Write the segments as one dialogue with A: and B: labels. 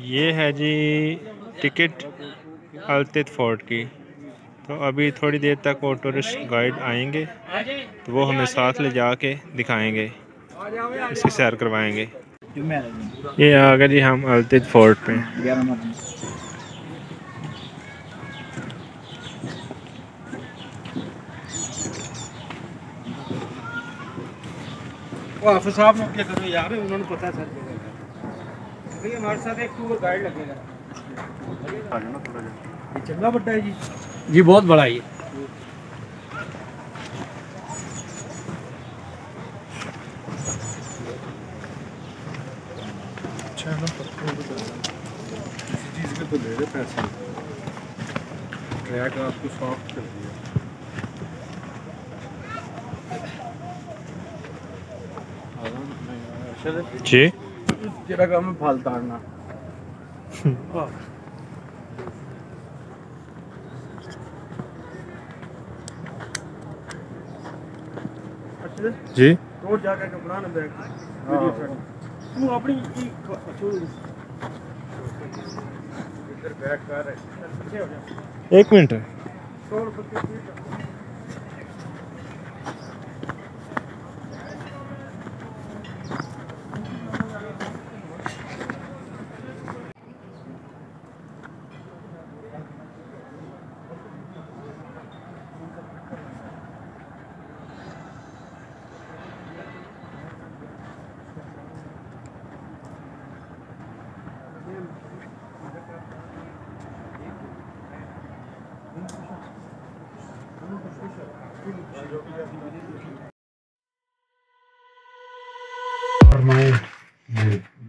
A: ये है जी ticket अल्तित fort की। तो अभी थोड़ी देर तक वो टूरिस्ट गाइड आएंगे तो वो हमें साथ ले जाके दिखाएंगे, इसकी सैर करवाएंगे। ये आ गए जी हम अल्तित फोर्ट पे।
B: हाफिज साहब ने क्या करो यार, उन्होंने पता है सर जगह। भैया हमारे साथ एक टूर गाइड लगेगा। ये चंगा बड़ा है जी बहुत बड़ा है ये।
C: अच्छा ना, किसी चीज़ के तो ले रहे पैसे, ट्रैक आपको सॉफ्ट कर दिया।
A: जी
B: तेरा काम है फाल ताड़ना।
A: जी
B: रोड जाके कपड़ा ना बैग तू अपनी इधर बैग कर पीछे हो जा।
A: एक मिनट।
B: 100 रुपये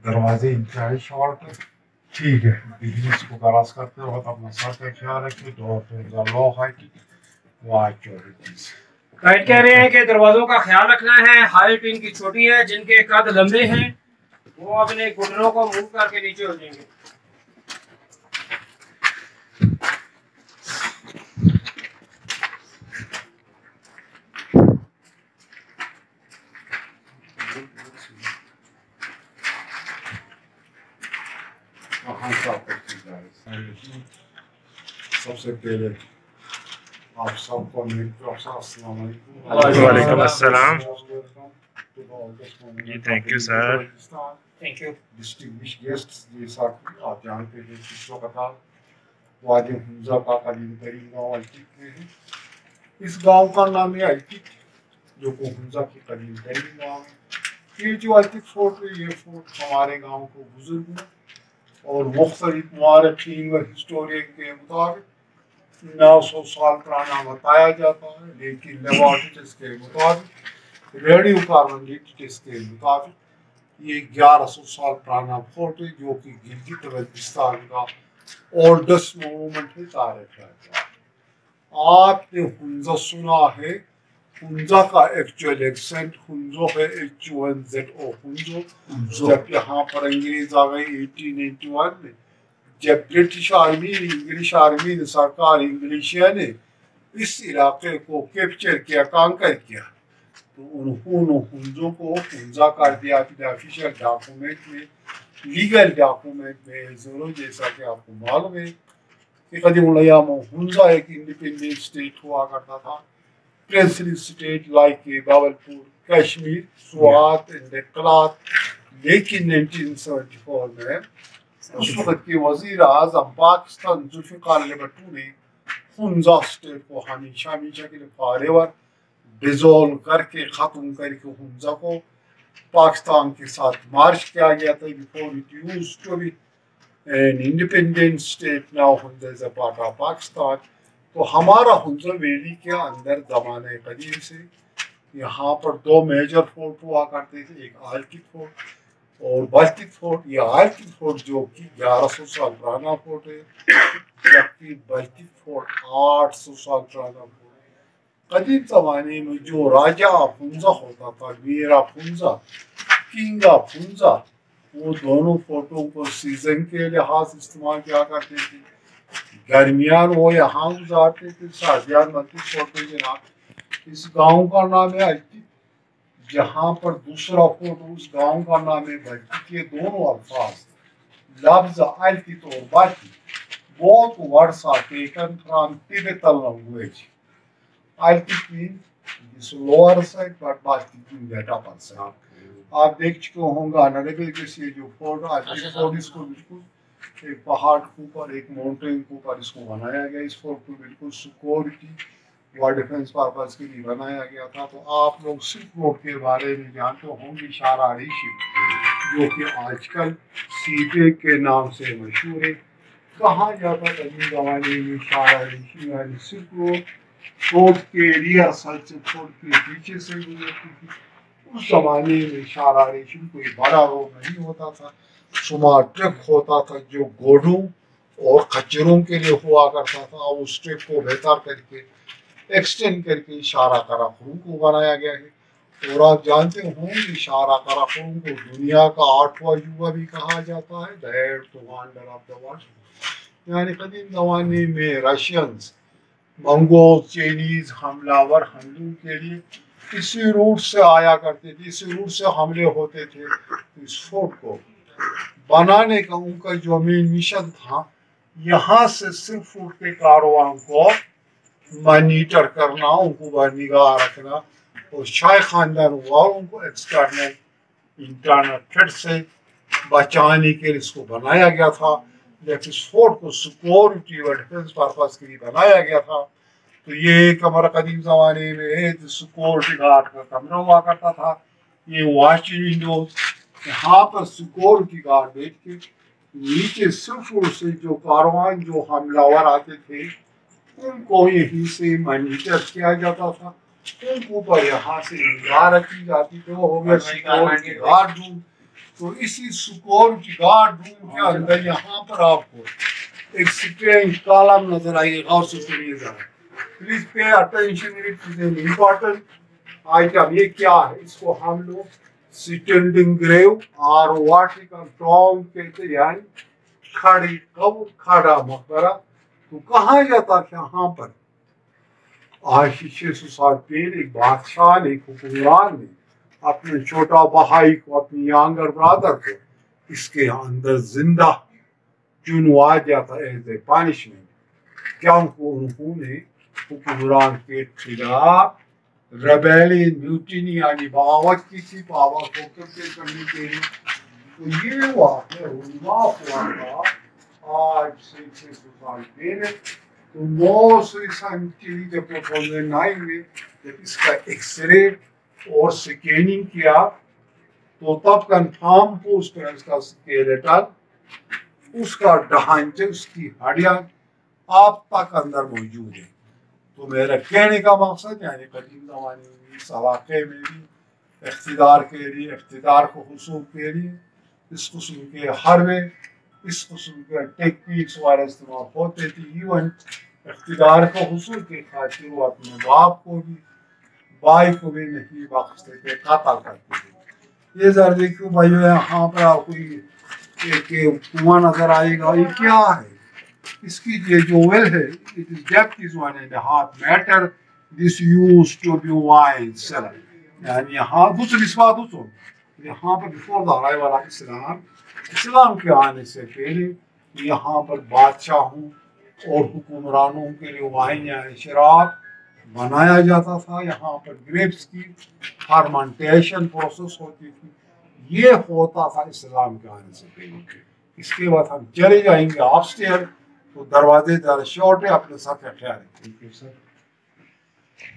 C: दरवाजे इंतहाई शॉर्ट है, ठीक है। बिजनेस को क्रॉस करते वक्त अपना सर का ख्याल रखिए। डोर पे लो हाइट वाइट चोरिटीज।
B: गाइड कह रहे हैं कि दरवाजों का ख्याल रखना है। हाइट इनकी छोटी है, जिनके कद लंबे हैं वो अपने घुटनों को मूव करके नीचे हो जाएंगे।
C: सबसे पहले आप सबको
A: वालेकुम अस्सलाम जी। Thank you sir.
B: Thank you.
C: Distinguished guests, जैसा कि आप जानते हैं कि वक़्त वादी हुंजा का करीब तरीन गाँव अल्तिक में है। इस गांव का नाम है अल्तिक, जो को हुंजा के करीब तरीन गाँव है। ये जो अल्तिक फोर्ट है, ये फोर्ट हमारे गांव को बुजुर्ग है और मुख्तलिफ मुआरखीन व हिस्टोरियन के मुताबिक 900 साल पुराना बताया जाता है, लेकिन लेबोरेटरीज के मुताबिक, रेडियो कार्बन टेस्ट के मुताबिक ये 1100 साल पुराना फोर्ट है, जो कि गिलगित बल्तिस्तान का ओल्डेस्ट मोनूमेंट है तारीख का। आपने हुंजा सुना है, हुंजा का एक्चुअल एक्सेंट हुंजो है, HUNZO हुंजो। जब यहाँ पर अंग्रेज आ गए 1881 में, जब ब्रिटिश आर्मी इंग्लिश आर्मी ने सरकार इंग्लिशिया ने इस इलाके को कैप्चर किया, कांकर किया, तो उन्होंने हुंजो को हुंजा कर दिया अपने ऑफिशियल डॉक्यूमेंट में, लीगल डॉक्यूमेंट में। जरूर जैसा कि आपको मालूम है कि कदीम हुंजा एक इंडिपेंडेंट स्टेट हुआ करता था, princely state like Bahawalpur, Kashmir, Swat and कलात। लेकिन 1974 में उस वक्त के वजीर आजम पाकिस्तान जुल्फिकार अली भुट्टो ने हुंजा स्टेट को हमेशा हमेशा के लिए फॉरएवर डिसॉल्व करके ख़त्म करके हुंजा को पाकिस्तान के साथ मार्च किया गया था। Before it used to be an independent state, now Hunza is a part of Pakistan. तो हमारा हुंजा वैली के अंदर ज़माने कदीम से यहाँ पर 2 मेजर फोर्ट हुआ करते थे, एक अल्तिक फोर्ट और बल्तिक फोर्ट। ये अल्तिक फोर्ट जो कि 1100 साल पुराना फोर्ट है, जबकि बल्तिक फोर्ट 800 साल पुराना फोर्ट है। कदीम ज़माने में जो राजा ऑफ हुंजा होता था, Mir of Hunza, king of Hunza, वो दोनों फोर्टों को सीजन के लिहाज इस्तेमाल किया करते थे। गर्मियान वो यहाँ गुजारते थे, सर्दियान बल्तिक फोर्ट में जनाब। इस गांव का नाम है अल्तिक, जहाँ पर दूसरा फोर्ट उस गांव का नाम है बल्तिक। ये दोनों अल्फाज lafza altitude bati both words are taken from Tibetan language. Altitude means this lower side but bati in that upper side. आप देख चुके होंगे अनरेबल के से जो फोर्ट आज फोर्ट इसको बिल्कुल एक पहाड़ के ऊपर एक माउंटेन के ऊपर इसको बनाया गया। इस फोर्ट को बिल्कुल सिक्योरिटी व डिफेंस पर्पज के लिए बनाया गया था। तो आप लोग सिल्क रोड के बारे में जानते होंगे, शारा ऋषि जो कि आजकल सीपे के नाम से मशहूर है। कहा जाता था इन जमाने में शारा ऋषि यानी सिल्क रोड फोर्ट के रियर साइड से फोर्ट के पीछे से गुजरती थी। उस जमाने में शारा ऋषि कोई बड़ा रोड नहीं होता था, शुमार ट्रक होता था जो घोड़ों और खच्चरों के लिए हुआ करता था। उस ट्रक को बेहतर करके एक्सटेंड करके शारा काराकोरम को बनाया गया है। और आप जानते होंगे शारा काराकोरम को दुनिया का 8वां युवा भी कहा जाता है, the eighth wonder of the world. यानी कदीम जमाने में रशियंस, मंगोल, चाइनीज हमलावर हमलों के लिए इसी रूट से आया करते थे, इसी रूट से हमले होते थे। तो इस फोर्ट को बनाने का उनका जो मेन मिशन था, यहाँ से सिर्फ फोर्ट के कारवां को मॉनिटर करना, उनको पर निगाह रखना और शाह खानदान वालों को एक्सटर्नल इंटरनल थ्रेट से बचाने के लिए इसको बनाया गया था। जब इस फोर्ट को सिक्योरिटी और डिफेंस पर्पज के लिए बनाया गया था, तो ये कमरा कदीम जमाने में सिक्योरिटी गार्ड का कमरा हुआ करता था। ये वॉचिंग विंडोज, यहाँ पर सिक्योरिटी गार्ड बैठ के नीचे सिर्फ से जो कारवान जो हमलावर आते थे उनको यहीं से मॉनिटर किया जाता था, उनके ऊपर यहाँ से निगाह रखी जाती थी। वो हो गया सिक्योरिटी गार्ड रूम। तो इसी सिक्योरिटी गार्ड रूम के अंदर यहाँ पर आपको एक स्ट्रेंज कॉलम नजर आएगा, और से सुनिए जरा, please pay attention, it is an important item. ये क्या है? इसको हम लोग स्टैंडिंग ग्रेव और वर्टिकल टॉम कहते हैं, यानी खड़ी कब्र, खड़ा मकबरा। तो कहा जाता था यहाँ पर आज 600 साल पहले एक बादशाह ने, एक हुक्मरान ने अपने छोटा भाई को, अपनी यंगर ब्रदर को इसके अंदर जिंदा चुनवा जाता एज ए पनिशमेंट। क्या उन्होंने हुक्मरान के खिलाफ रेबेलियन, म्यूटिनी यानी बगावत की थी, पावर को कैप्चर करने के लिए। तो ये वाक़या हुआ था आज से 600 साल पहले। तो मोस्ट रिसेंटली जब 2009 में जब इसका एक्सरे और स्कैनिंग किया, तो तब कंफर्म पोस्ट है उसका स्केलेटन, उसका ढांचे, उसकी हड्डियां आप तक अंदर मौजूद है। तो मेरा कहने का मकसद यानी कदीम ज़माने में इस इलाके में भी इक़्तिदार के लिए, इक़्तिदार को हुसूल के लिए इस किस्म के हरबे, इस किस्म के टेक्निक्स वाले इस्तेमाल होते थे। इवन इक़्तिदार को हुसूल के खातिर वो अपने बाप को भी, भाई को भी नहीं बख्शते थे, कत्ल करते थे। ये जरा देखो भाइयों, यहाँ पर आपको एक कुआं नजर आएगा। ये क्या है? इसकी ये जो वेल है, it is depth is 1.5 metre. This used to be wine cellar, यानी यहाँ दूसरी यहाँ पर before the arrival of Islam के आने से पहले यहाँ पर बादशाहों और हुक्मरानों के लिए वाइन यानी शराब बनाया जाता था। यहाँ पर ग्रेप्स की फर्मेंटेशन प्रोसेस होती थी। ये होता था इस्लाम के आने से पहले। इसके बाद हम चले जाएंगे अपस्टेयर। तो दरवाजे ज़्यादा शॉर्ट है, अपने साथ का ख्याल रखिए सर।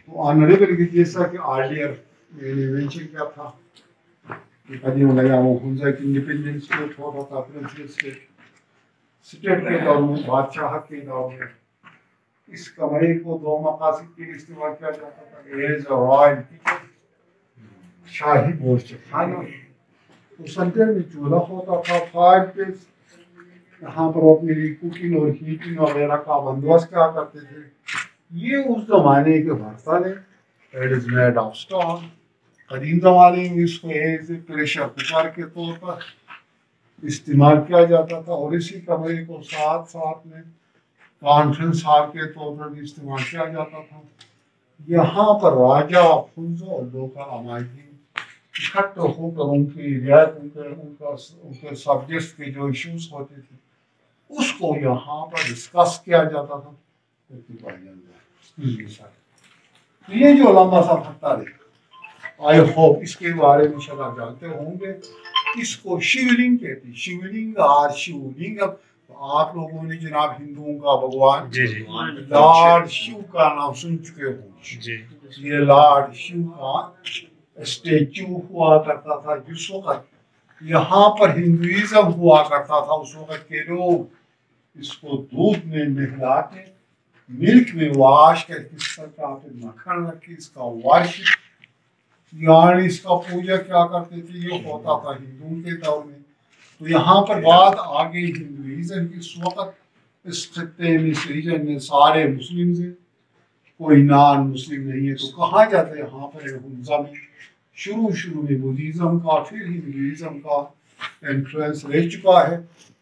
C: तो ऑनरेबल की जैसा कि आर्लियर मैंने मेंशन किया था कि कदीम हुंजा की इंडिपेंडेंस स्टेट होता था, प्रिंसिपल स्टेट के दौर में, बादशाह के दौर में इस कमरे को 2 मकासद के लिए इस्तेमाल किया जाता था। एज अ रॉयल किचन, शाही गोश्त खाना। तो सेंटर में चूल्हा होता था, फायर प्लेस, यहाँ पर अपने लिए कुकिंग और हीटिंग वगैरह का बंदोबस्त क्या करते थे। ये उस जमाने के बर्तन है, it is made of stone. कदीम जमाने में इसको एज ए प्रेशर कुकर के तौर पर इस्तेमाल किया जाता था। और इसी कमरे को साथ साथ में कॉन्फ्रेंस हॉल के तौर पर भी इस्तेमाल किया जाता था। यहाँ पर राजा, फुंजो और लोकल अमायकीन इकट्ठे होकर उनकी रियायत उनके सब्जेक्ट्स के जो इश्यूज होते थे उसको यहाँ पर डिस्कस किया जाता था। तो ये जो लंबा सा भत्ता है, आई होप इसके बारे में शायद आप जानते होंगे। इसको शिवलिंग कहते हैं, शिवलिंग और शिवलिंग। तो आप लोगों ने जनाब हिंदुओं का भगवान लॉर्ड शिव का नाम सुन चुके हो। ये लॉर्ड शिव का स्टेचू हुआ करता था जिस वक्त यहाँ पर हिंदुइज्म हुआ करता था। उस वक्त के लोग इसको दूध में नहला के, मिल्क में वाश करके, फिर मक्खन रख के इसका वर्शिप यानी इसका पूजा क्या करते थे। ये होता था हिंदुओं के दौर में। तो यहाँ पर बात आ गई हिंदुइज्म की। इस वक्त इस खत्ते में, इस रीजन में सारे मुस्लिम हैं, कोई नॉन मुस्लिम नहीं है। तो कहा जाता है यहाँ पर हुंजा में शुरू में बुद्धिज्म का, फिर हिंदुइज्म का इन्फ्लुएंस रह चुका है।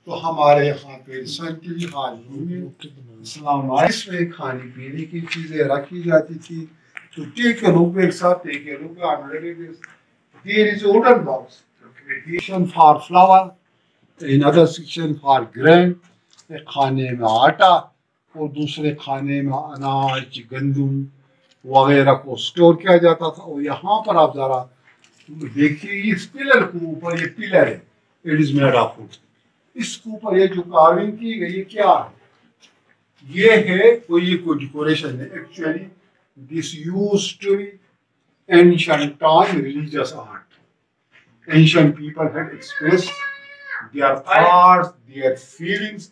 C: तो हमारे यहाँ पे रिसेंटली हाल ही में इस्लाम में खाने पीने की चीज़ें रखी जाती थी। तो टेक a look, एक साथ take a look, I'm ready this. Here is wooden box. Section for flour, another section for grain. एक खाने में आटा और दूसरे खाने में अनाज, गंदम वगैरह को स्टोर किया जाता था। और यहाँ पर आप जरा देखिए, इस पिलर के ऊपर, ये पिलर है, it is made of would. इसके ऊपर ये जो कार्विंग की गई है क्या है? ये है कोई डेकोरेशन है। Actually this used to be ancient time religious art. Ancient people had expressed their thoughts, their feelings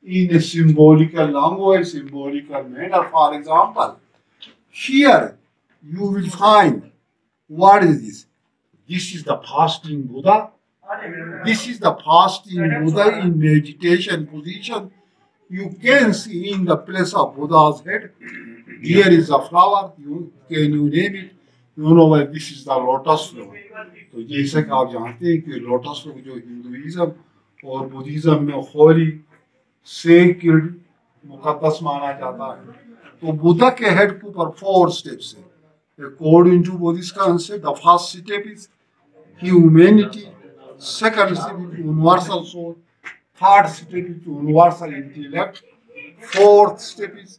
C: in a symbolical language, symbolical manner. For example, here you will find, what is this? This is the fasting Buddha. This is the fasting Buddha in meditation position. You can see in the place of Buddha's head. Here is a flower. Can you name it? You know why this is the lotus flower. तो जैसे कि आप जानते हैं कि lotus flower जो Hinduism और Buddhism में होली सेक्रेड मुकद्दस माना जाता है। तो बुद्धा के हेड के ऊपर 4 स्टेप्स है according to Buddhist concept. The first step is humanity, second step is universal soul, third step is universal intellect, fourth step is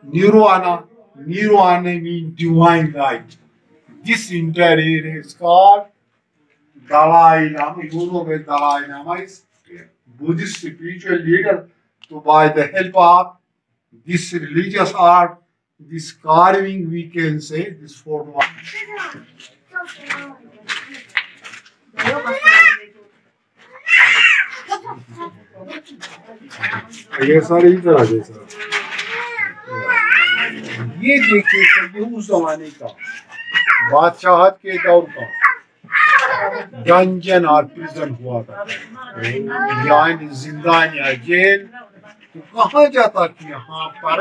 C: Nirvana. Nirvana means divine light. This entire area is called Dalai Lama. You know where Dalai Lama is? Buddhist spiritual leader. So by the help of this religious art, this carving, we can say this form of. ये सारे इधर आ गए sir. ये देखिए sir, ये उस जमाने का बादशाहत के दौर का डंजन और प्रिजन हुआ था, यानी जिंदान या जेल। तो कहा जाता कि यहाँ पर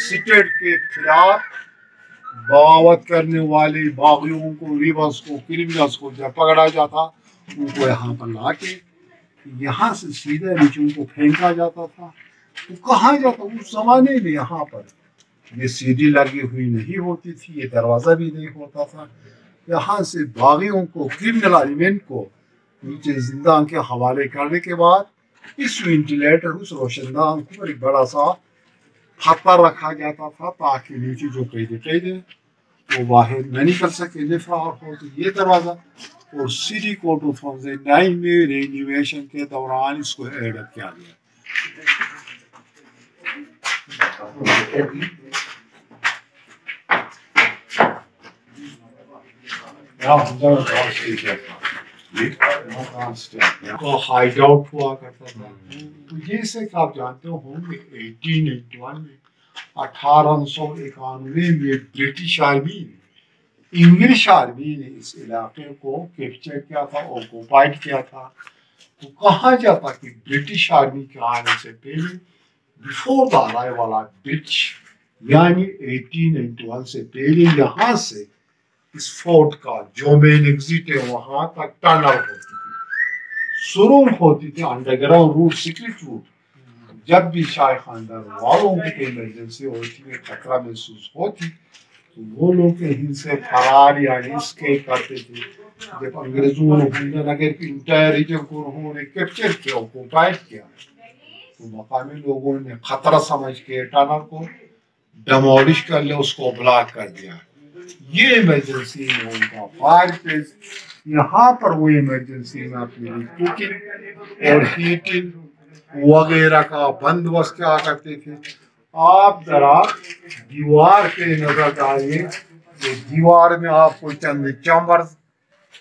C: स्टेट के खिलाफ बगावत करने वाले बागियों को, रिवर्स को, क्रिमिनल्स को जब पकड़ा जाता, उनको यहाँ पर लाके यहाँ से सीधे नीचे उनको फेंका जाता था। तो कहा जाता उस जमाने में यहाँ पर ये सीढ़ी लगी हुई नहीं होती थी, ये दरवाज़ा भी नहीं होता था। यहाँ से बागियों को, क्रिमिनल एलिमेंट को नीचे जिंदा के हवाले करने के बाद इस वेंटिलेटर, उस रोशनदान को एक बड़ा सा पत्थर रखा जाता था ताकि नीचे जो कैदे वो बाहर न निकल सके, निफरार हो। तो ये दरवाज़ा और सिटी को 2009 में रेन्यूएशन के दौरान इसको एडअप किया गया। हाइड आउट हुआ करता था। तो जैसे कि आप जानते होंगे 1881 में 1891 में ब्रिटिश आर्मी ने, इंग्लिश आर्मी ने इस इलाके को कैप्चर किया था, ऑक्युपाइड किया था। तो कहा जाता कि ब्रिटिश आर्मी के आने से पहले, before the arrival of British, यानी 1891 से पहले यहाँ से इस फोर्ट का जो मेन एग्जिट है वहां तक टनल होती थी, सुरंग होती थी, अंडरग्राउंड रूट, सीक्रेट रूट। जब भी शाह खानदान वालों की इमरजेंसी होती है, खतरा महसूस होती, तो वो लोग कहीं से फरार या एस्केप करते थे। जब अंग्रेजों ने नगर की इंटायर रीजन को उन्होंने कैप्चर किया, ऑक्युपाइड किया, तो मकामी लोगों ने खतरा समझ के टनल को डेमोलिश कर लिया, उसको ब्लॉक कर दिया। ये इमरजेंसी में उनका फायर प्लेस, यहाँ पर वो इमरजेंसी में अपनी कुकिंग और हीटिंग वगैरह का बंदोबस्त क्या करते थे। आप जरा दीवार पे नजर डालिए, तो दीवार में आपको चंद चैम्बर्स,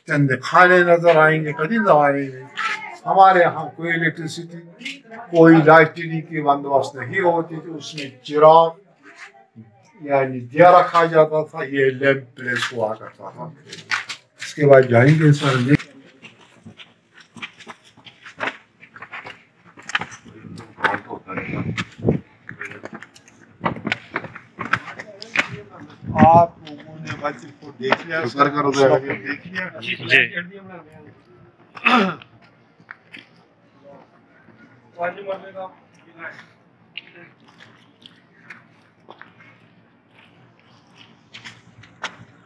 C: चंद खाने नजर आएंगे। कदीम जमाने में हमारे यहाँ कोई इलेक्ट्रिसिटी, कोई लाइटिंग की बंदोबस्त नहीं होती थी, उसमें चिराग यानी दिया रखा जाता था, ये लैंप प्लेस हुआ करता था। इसके बाद जाएंगे सर, आप लोगों ने बच्चे को देख लिया, सर का देख लिया जी।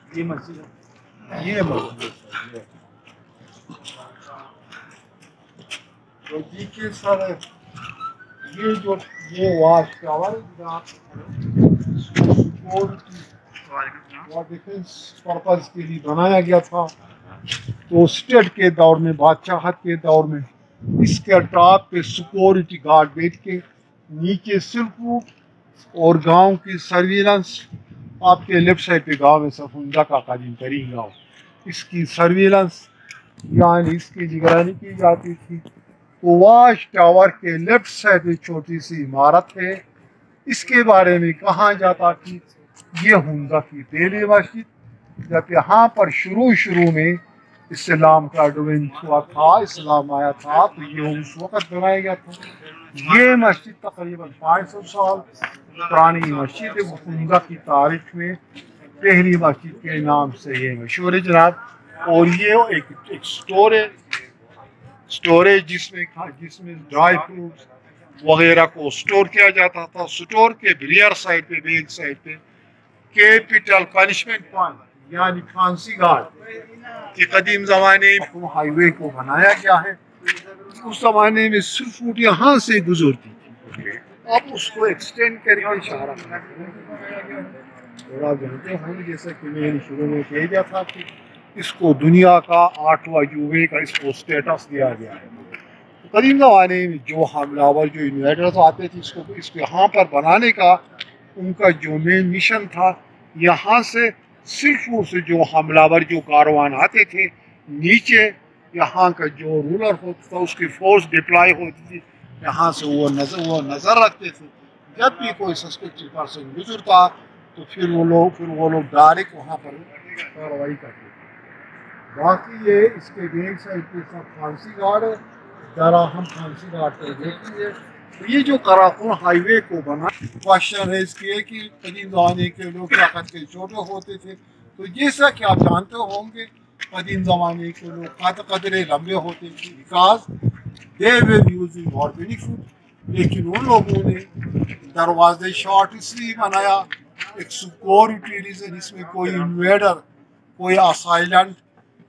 C: ये मस्जिद है, ये मस्जिद तो देखिए सर, ये जो ये वाच टावर डिफेंस पर्पज के लिए बनाया गया था। तो स्टेट के दौर में, बादशाहत के दौर में, इसके टॉप पे सिक्योरिटी गार्ड बैठ के, नीचे सिर्फ और गांव की सर्विलेंस। आपके लेफ्ट साइड पे गांव में सफुंजा का कदीम तरीन गाँव, इसकी सर्विलेंस यानी इसकी निगरानी की जाती थी। तो वाच टावर के लेफ्ट साइड में छोटी सी इमारत है, इसके बारे में कहा जाता कि ये हुंजा की पहली मस्जिद, जब यहाँ पर शुरू में इस्लाम का एडवेंट हुआ था, इस्लाम आया था, तो ये उस वक़्त बनाया गया था। ये मस्जिद तकरीबन 500 साल पुरानी मस्जिद है, हुंजा की तारीख में पहली मस्जिद के नाम से ये मशहूर है जनाब। और ये एक स्टोरेज जिसमें ड्राई फ्रूट्स वगैरह को स्टोर किया जाता था। स्टोर के रियर साइड पे, बैक साइड पे कैपिटल पनिशमेंट पॉइंट यानी फांसी घाट के कदीम ज़माने में हाईवे को बनाया गया है। उस ज़माने में सिर्फ फुट यहाँ से गुजरती थी, अब उसको एक्सटेंड करके इशारा और आप जानते होंगे, जैसा कि मैंने शुरू में कह दिया था कि इसको दुनिया का 8वां अजूबे का इसको स्टेटस दिया गया है। तो कदीम ज़माने में जो हमलावर, जो इन्वेडर्स आते थे, इसको यहाँ पर बनाने का उनका जो मेन मिशन था, यहाँ से सिर्फ जो हमलावर, जो कारवान आते थे, नीचे यहाँ का जो रूलर होता था, उसकी फोर्स डिप्लॉय होती थी, यहाँ से वो नज़र रखते थे। जब भी कोई सस्पेक्टेड पर्सन गुजरता तो फिर वो लोग डायरेक्ट वहाँ पर कार्रवाई करते थे। बाकी ये इसके बैक साइड पे सब फांसी घाट है, जरा हम फांसी घाट पर देखेंगे। तो ये जो कराकुन हाईवे को बना, क्वेश्चन है इसके कि कदीम ज़माने के लोग क्या करके छोटे होते थे। तो जैसा कि आप जानते होंगे, कदीम ज़माने के लोग कदरे लंबे होते थे, because they were using organic food. लेकिन उन लोगों ने दरवाजे शॉर्ट इसलिए बनाया, एक सिक्योरिटी रीजन, इसमें कोई इन्वेडर, कोई असाइलेंट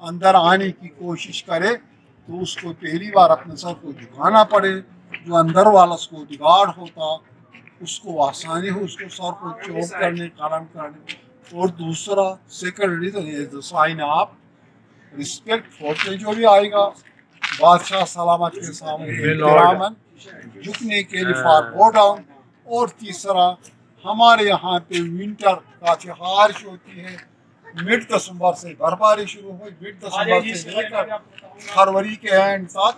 C: अंदर आने की कोशिश करे तो उसको पहली बार अपने सर को झुकाना पड़े। जो अंदर वाला सिक्योरिटी गार्ड होता, उसको आसानी हो उसको सर को चोट करने, कारण करने। और दूसरा सेकंड रीजन है साइन ऑफ रिस्पेक्ट फॉर, जो भी आएगा बादशाह सलामत के सामने झुकने के लिए फॉर गो डाउन। और तीसरा, हमारे यहाँ पे विंटर काफी हार्श होती है, मिड दिसंबर से बर्फबारी शुरू हुई, मिड दिसंबर से लेकर फरवरी के एंड तक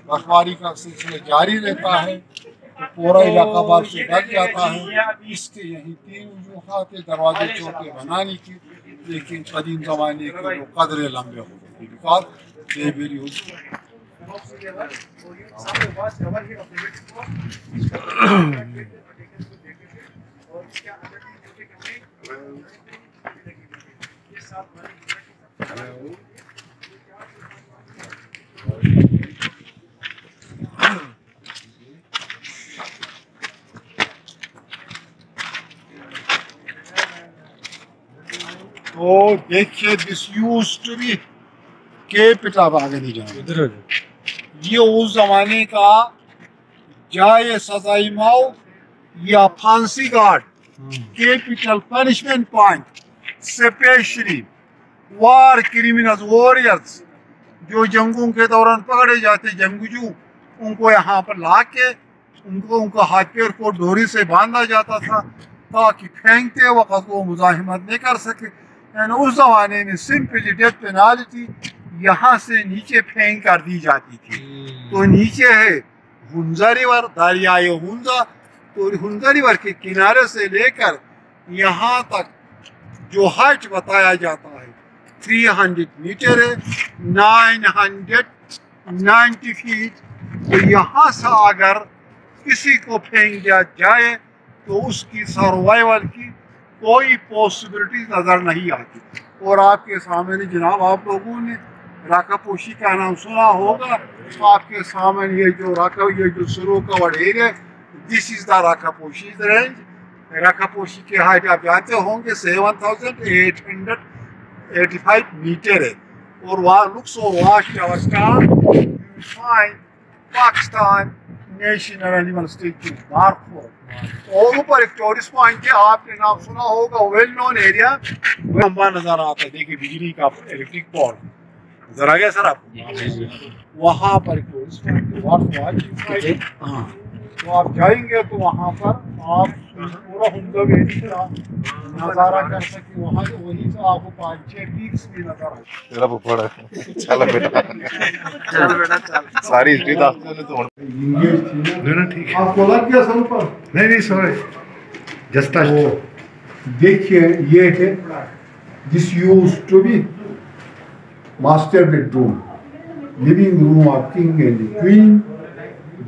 C: बर्फबारी का सिलसिला जारी रहता है। तो पूरा इलाका बर्फ से ढक जाता है। इसके यही 3 वजूहात है दरवाजे छोटे बनाने की, लेकिन कदीम ज़माने के लोग कदरे लंबे होते थे, बिकॉज दे वेरी यूज। तो देखिए, this used to be capital आप आगे नहीं जाए, ये उस जमाने का जाए सजाई माओ या फांसी गार्ड capital punishment point, specially war criminals warriors जो जंगों के दौरान पकड़े जाते जंगजू, उनको यहाँ पर ला के उनका हाथ पैर को डोरी से बांधा जाता था ताकि फेंकते वक्त वो मुजाहिमत नहीं कर सके। यानी उस जमाने में सिंपली डेथ पेनाल्टी यहाँ से नीचे फेंक कर दी जाती थी। तो नीचे है हुंजा रिवर, दरियाए हुंजा, तो हुंजा रिवर के किनारे से लेकर यहाँ तक जो हाइट बताया जाता है 300 मीटर है, 990 फीट। तो यहाँ से अगर किसी को फेंक दिया जाए तो उसकी सर्वाइवल की कोई पॉसिबिलिटी नज़र नहीं आती। और आपके सामने जनाब, आप लोगों ने राकापोशी का नाम सुना होगा, आपके सामने ये जो सुरू covered area, this is the Rakaposhi range. Rakaposhi की हाइट आप जानते होंगे 7885 मीटर है। और वहाँ लुक्स और vast our star Pakistan national animal state Darfur. और ऊपर एक टूरिस्ट पॉइंट है, आपने नाम सुना होगा, वेल नोन एरिया, लंबा नजर आता है, देखिए बिजली का इलेक्ट्रिक पोल नजर आ गया सर आपको। वहाँ पर टूरिस्ट पॉइंट, हाँ, तो आप जाएंगे तो वहाँ पर आप पूरा हुंजा वैली का नज़ारा कर सके। वहाँ से वहीं से आपको 5-6 पीक्स भी नजर आए।
D: तेरा पड़ा चलो बेटा, चलो बेटा चल, सारी हिस्ट्री दास्ते ने तो
C: इंगेज थी
D: ना, ठीक है।
C: आपको लग गया सर ऊपर?
D: नहीं सॉरी, जस्ट टच।
C: देखिए ये है, this used to be master bedroom, living room of king and queen.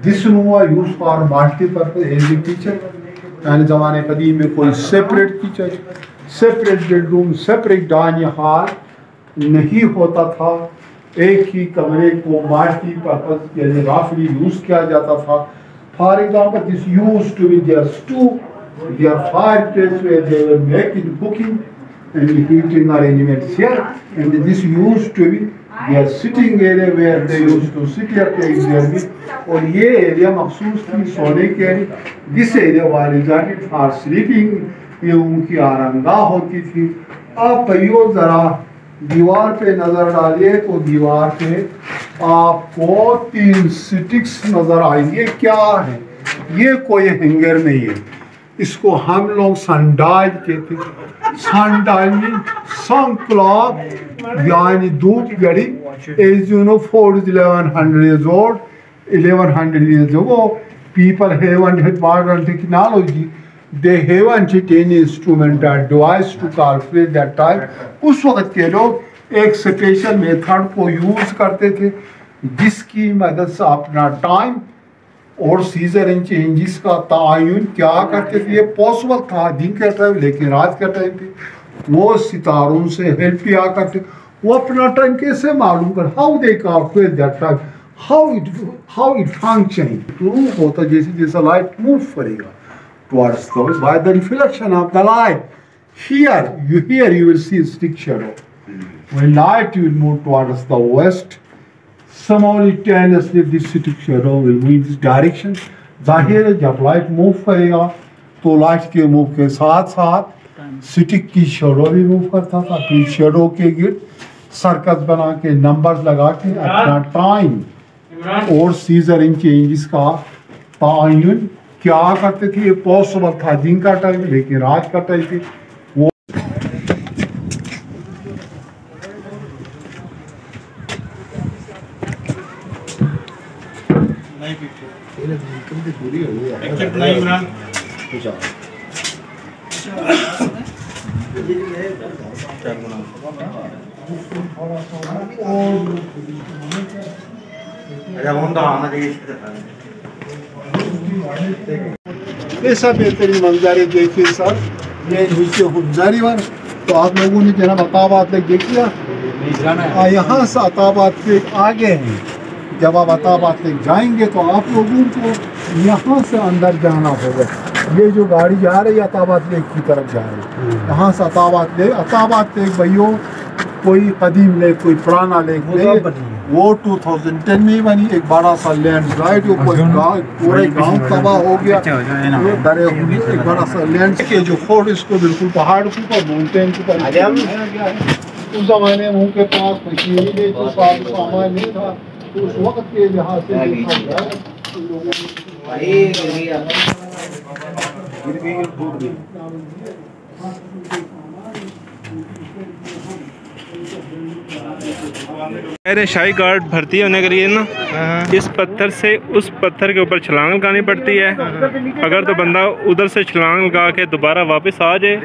C: This room was used for multi-purpose as a kitchen। यानी ज़माने कदीम में कोई separate kitchen, separate bedroom, separate dining hall नहीं होता था। एक ही कमरे को मल्टी-पर्पस के लिए राफली यूज़ किया जाता था। For example, this used to be their stove, their fireplace where they were making cooking and heating arrangements here, and this used to be their sitting area where they used to sit here playing their meal। और ये area मखसूस थी सोने के लिए। This area was reserved for sleeping, ये उनकी आरामगाह होती थी। आप भाइयों जरा दीवार पे नजर डालिए तो दीवार पे आपको 3 स्टिक्स नजर आएंगे। क्या है ये? कोई हैंगर नहीं है, इसको हम लोग सनडाइल कहते हैं। सनडाइल मीन सन क्लॉक, यानी धूप घड़ी। As you know, Ford is 1100 years old। 1100 years ago, people haven't had modern technology, they haven't had any instrument or device to calculate that time। उस वक्त के लोग एक स्पेशल मेथड को यूज करते थे जिसकी मदद से अपना टाइम और सीजन एंड चेंजेस का तयन क्या करते थे। ये पॉसिबल था दिन के टाइम, लेकिन रात के टाइम पे वो सितारों से हेल्प किया करते। वो अपना टाइम कैसे मालूम कर, how they calculate that time, how it functioning। Proof होता जैसे जैसा लाइट मूव करेगा towards the by the reflection of the light। Here you will see stick shadow। When light will move towards the west, simultaneously this stick shadow will move in this direction। जाहिर है जब light move करेगा तो light के move के साथ साथ stick की शेडो भी मूव करता था। फिर शेडो के गिर्द सर्कस बना के नंबर्स लगा के अपना टाइम और सीजन इन चेंजेस का तयन क्या करते थे। ये पॉसिबल था दिन का टाइम, लेकिन रात का टाइम पे वो ऐसा बेहतरीन मंजर है। देखिए सर, ये नीचे हुंजा रिवर, तो आप लोगों ने जनाब अताबाद लेक देख लिया। यहाँ से अताबाद लेक आगे हैं। जब आप अताबाद लेक जाएंगे तो आप लोगों को यहाँ से अंदर जाना होगा। ये जो गाड़ी जा रही है अताबाद लेक की तरफ जा रही है। यहाँ से अताबाद लेक भाइयों कोई कदीम लेक, कोई पुराना लेक नहीं, वो 2010 में ही बनी। एक बड़ा सा लैंड स्लाइड, पूरे गांव तबाह हो गया। दरे एक बड़ा सा लैंड के जो फोर्ट, इसको बिल्कुल पहाड़ के ऊपर, माउंटेन के ऊपर बनाया गया है। उस जमाने में उनके पास मशीनरी नहीं थी, सामान नहीं था, तो उस वक्त के लिहाज से देखा
A: अरे शाही गार्ड भर्ती होने के लिए ना इस पत्थर से उस पत्थर के ऊपर छलांग लगानी पड़ती है। अगर तो बंदा उधर से छलांग लगा के दोबारा वापस आ जाए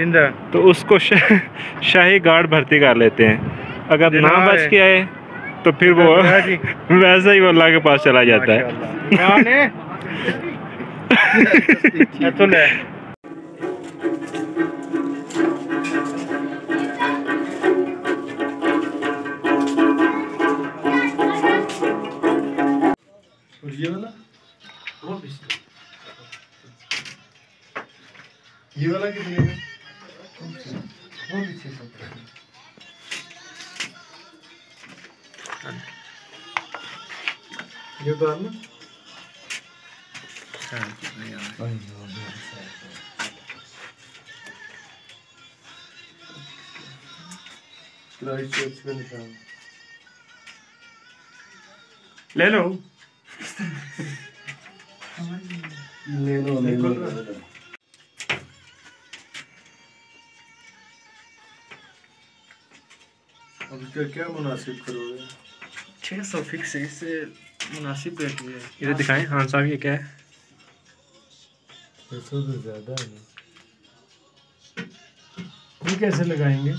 A: तो उसको शाही गार्ड भर्ती कर लेते हैं। अगर ना बच के आए तो फिर वो वैसे ही वो अल्लाह के पास चला जाता है।
C: ये वाला, ये वाला कितने में? वो भी 600 का। ये तो है ना?
A: ले लो।
C: अब क्या मुनासिब करोगे?
E: 600 फिक्स है, इससे मुनासिब रहती है।
A: इधर दिखाएं। हाँ साहब, ये क्या है?
C: 600 तो ज्यादा है ना। ये कैसे लगाएंगे?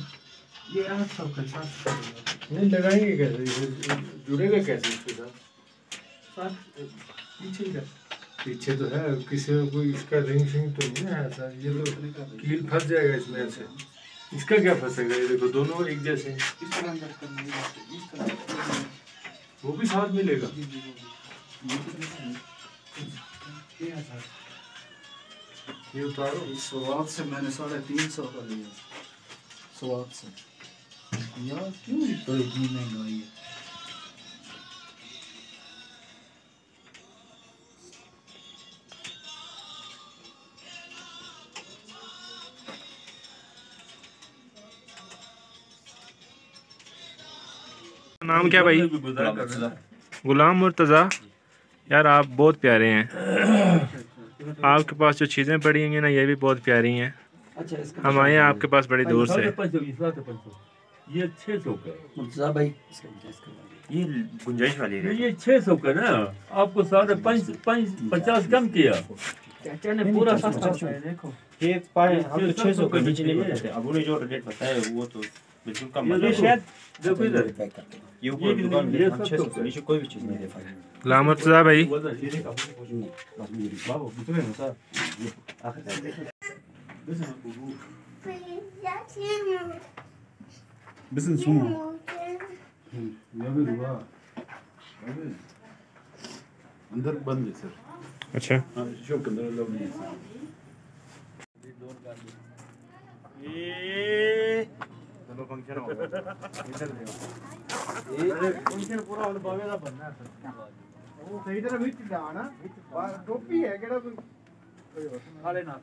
E: ये 800 का 700
C: नहीं लगाएंगे कैसे? जुड़ेगा कैसे इसके साथ?
E: पीछे का
C: पीछे तो है, किसी में कोई इसका रिंग शिंग तो नहीं है ऐसा? ये तो कील फंस जाएगा इसमें से। इसका क्या फंसेगा? ये देखो दोनों एक जैसे हैं।
E: इसका अंदर करना है,
C: वो भी साथ मिलेगा। ये उतारो।
E: स्वाद से मैंने 350 का लिया। स्वाद से यार क्यों तो इतनी महंगाई है?
A: नाम क्या भाई? गुलाम मुर्तज़ा। यार आप बहुत प्यारे हैं। आपके पास जो चीज़ें पड़ी हुई हैं ना, ये भी बहुत प्यारी हैं। हम आए हैं आपके पास बड़ी दूर से।
F: ये 600 का
E: मुर्तज़ा भाई,
F: ये गुंजाइश वाली है। ये 600 का ना, आपको 50 कम किया।
E: चाचा ने पूरा सस्ता बताया। देखो
B: ये हम तो 600 के नीचे नहीं बताते। अब उन्हें जो रेट बताया वो तो बिल्कुल कम है।
F: शायद देखो इधर
B: ये ऊपर दुकान में 600 के नीचे कोई भी चीज़ नहीं दे पाएंगे।
A: गुलाम मुर्तज़ा भाई,
C: Bisschen Sumo. Ja, भी हुआ। अंदर बंद है सर।
A: अच्छा
C: हाँ, शॉप के अंदर लोग नहीं है सर। चलो फंक्शन हो गया। फंक्शन पूरा होने बागेदा बनना है सर। वो सही तरह बीच जाना। टोपी है केड़ा कोई हाले ना।